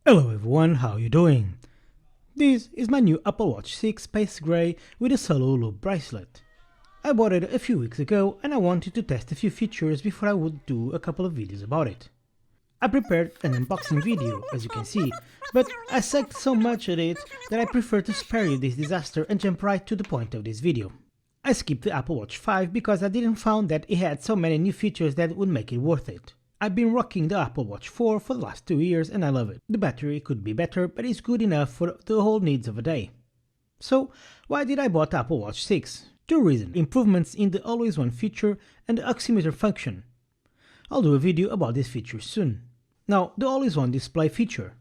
Hello everyone, how you doing? This is my new Apple Watch 6 Space Gray with a solo loop bracelet. I bought it a few weeks ago and I wanted to test a few features before I would do a couple of videos about it. I prepared an unboxing video, as you can see, but I sucked so much at it that I prefer to spare you this disaster and jump right to the point of this video. I skipped the Apple Watch 5 because I didn't find that it had so many new features that would make it worth it. I've been rocking the Apple Watch 4 for the last 2 years and I love it. The battery could be better, but it's good enough for the whole needs of a day. So, why did I bought Apple Watch 6? Two reasons: improvements in the Always On feature and the oximeter function. I'll do a video about this feature soon. Now, the Always On display feature.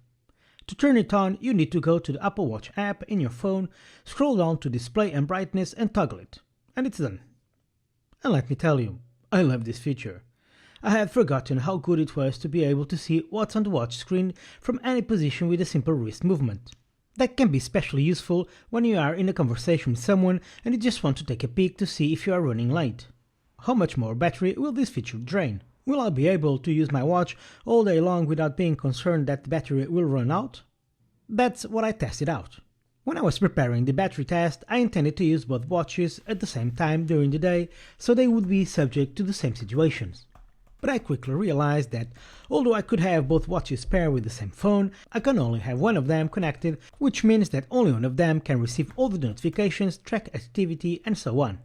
To turn it on, you need to go to the Apple Watch app in your phone, scroll down to display and brightness and toggle it. And it's done. And let me tell you, I love this feature. I had forgotten how good it was to be able to see what's on the watch screen from any position with a simple wrist movement. That can be especially useful when you are in a conversation with someone and you just want to take a peek to see if you are running late. How much more battery will this feature drain? Will I be able to use my watch all day long without being concerned that the battery will run out? That's what I tested out. When I was preparing the battery test, I intended to use both watches at the same time during the day so they would be subject to the same situations. But I quickly realized that, although I could have both watches paired with the same phone, I can only have one of them connected, which means that only one of them can receive all the notifications, track activity and so on.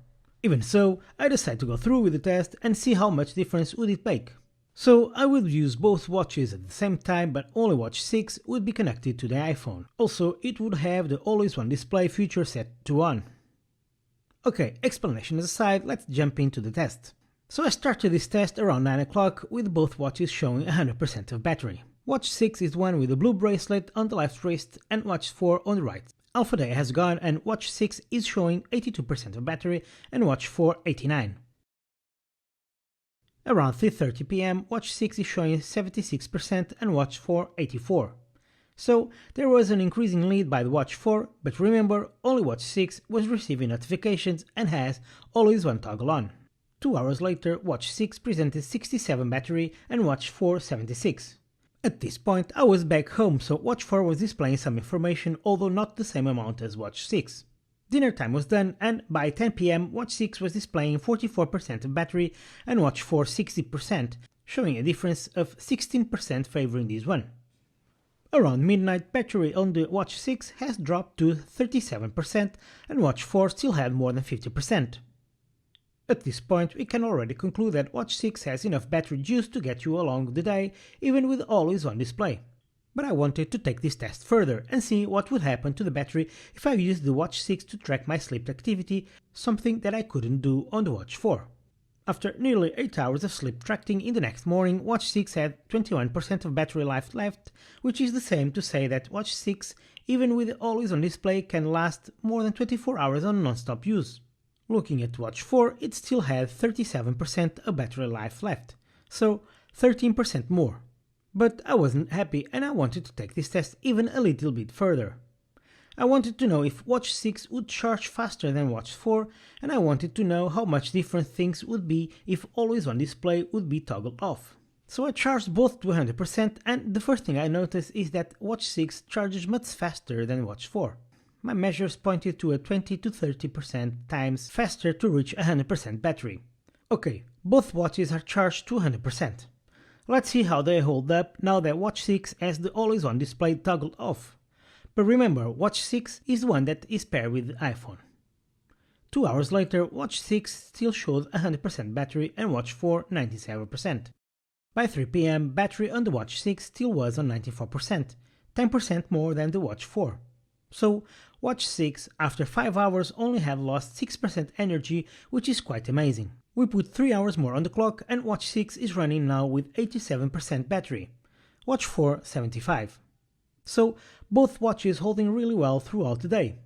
Even so, I decided to go through with the test and see how much difference would it make. So I would use both watches at the same time, but only watch 6 would be connected to the iPhone. Also, it would have the Always On display feature set to on. Okay, explanations aside, let's jump into the test. So I started this test around 9 o'clock with both watches showing 100% of battery. Watch 6 is the one with the blue bracelet on the left wrist and watch 4 on the right. Alpha Day has gone and watch 6 is showing 82% of battery and watch 4 89%. Around 3:30 PM, watch 6 is showing 76% and watch 4 84%. So there was an increasing lead by the watch 4, but remember, only watch 6 was receiving notifications and has Always On toggle on. 2 hours later, watch 6 presented 67 battery and watch 4 76. At this point I was back home, so watch 4 was displaying some information, although not the same amount as watch 6. Dinner time was done and by 10 PM watch 6 was displaying 44% of battery and watch 4 60%, showing a difference of 16% favoring this one. Around midnight, battery on the watch 6 has dropped to 37% and watch 4 still had more than 50%. At this point, we can already conclude that watch 6 has enough battery juice to get you along the day, even with Always On display. But I wanted to take this test further and see what would happen to the battery if I used the watch 6 to track my sleep activity, something that I couldn't do on the watch 4. After nearly 8 hours of sleep tracking in the next morning, watch 6 had 21% of battery life left, which is the same to say that watch 6, even with Always On display, can last more than 24 hours on non-stop use. Looking at watch 4, it still had 37% of battery life left, so 13% more. But I wasn't happy and I wanted to take this test even a little bit further. I wanted to know if watch 6 would charge faster than watch 4, and I wanted to know how much different things would be if Always On display would be toggled off. So I charged both to 100% and the first thing I noticed is that watch 6 charges much faster than watch 4. My measures pointed to a 20 to 30% times faster to reach 100% battery. Okay, both watches are charged to 100%. Let's see how they hold up now that watch 6 has the Always On display toggled off. But remember, watch 6 is the one that is paired with the iPhone. 2 hours later, watch 6 still showed 100% battery and watch 4 97%. By 3 PM, battery on the watch 6 still was on 94%, 10% more than the watch 4. So, watch 6 after 5 hours only had lost 6% energy, which is quite amazing. We put 3 hours more on the clock and watch 6 is running now with 87% battery, watch 4 75. So, both watches holding really well throughout the day.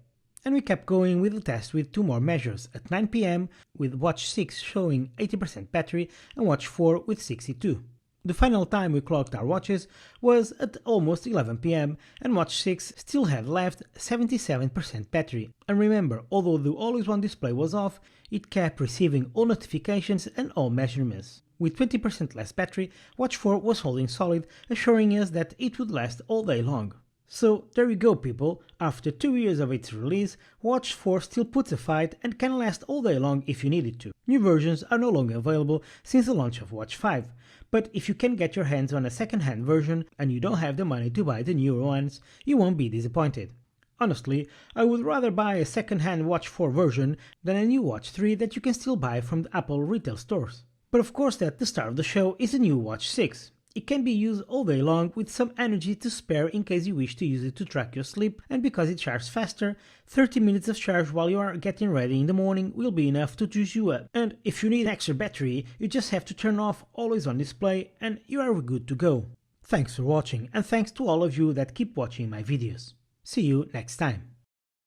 And we kept going with the test with 2 more measures at 9 PM with watch 6 showing 80% battery and watch 4 with 62. The final time we clocked our watches was at almost 11 PM and watch 6 still had left 77% battery. And remember, although the always-on display was off, it kept receiving all notifications and all measurements. With 20% less battery, watch 4 was holding solid, assuring us that it would last all day long. So there you go people, after 2 years of its release, watch 4 still puts a fight and can last all day long if you need it to. New versions are no longer available since the launch of watch 5, but if you can get your hands on a second-hand version and you don't have the money to buy the newer ones, you won't be disappointed. Honestly, I would rather buy a second-hand watch 4 version than a new watch 3 that you can still buy from the Apple retail stores. But of course at the start of the show is a new watch 6. It can be used all day long with some energy to spare in case you wish to use it to track your sleep, and because it charges faster, 30 minutes of charge while you are getting ready in the morning will be enough to juice you up. And if you need extra battery, you just have to turn off always on display and you are good to go. Thanks for watching, and thanks to all of you that keep watching my videos. See you next time.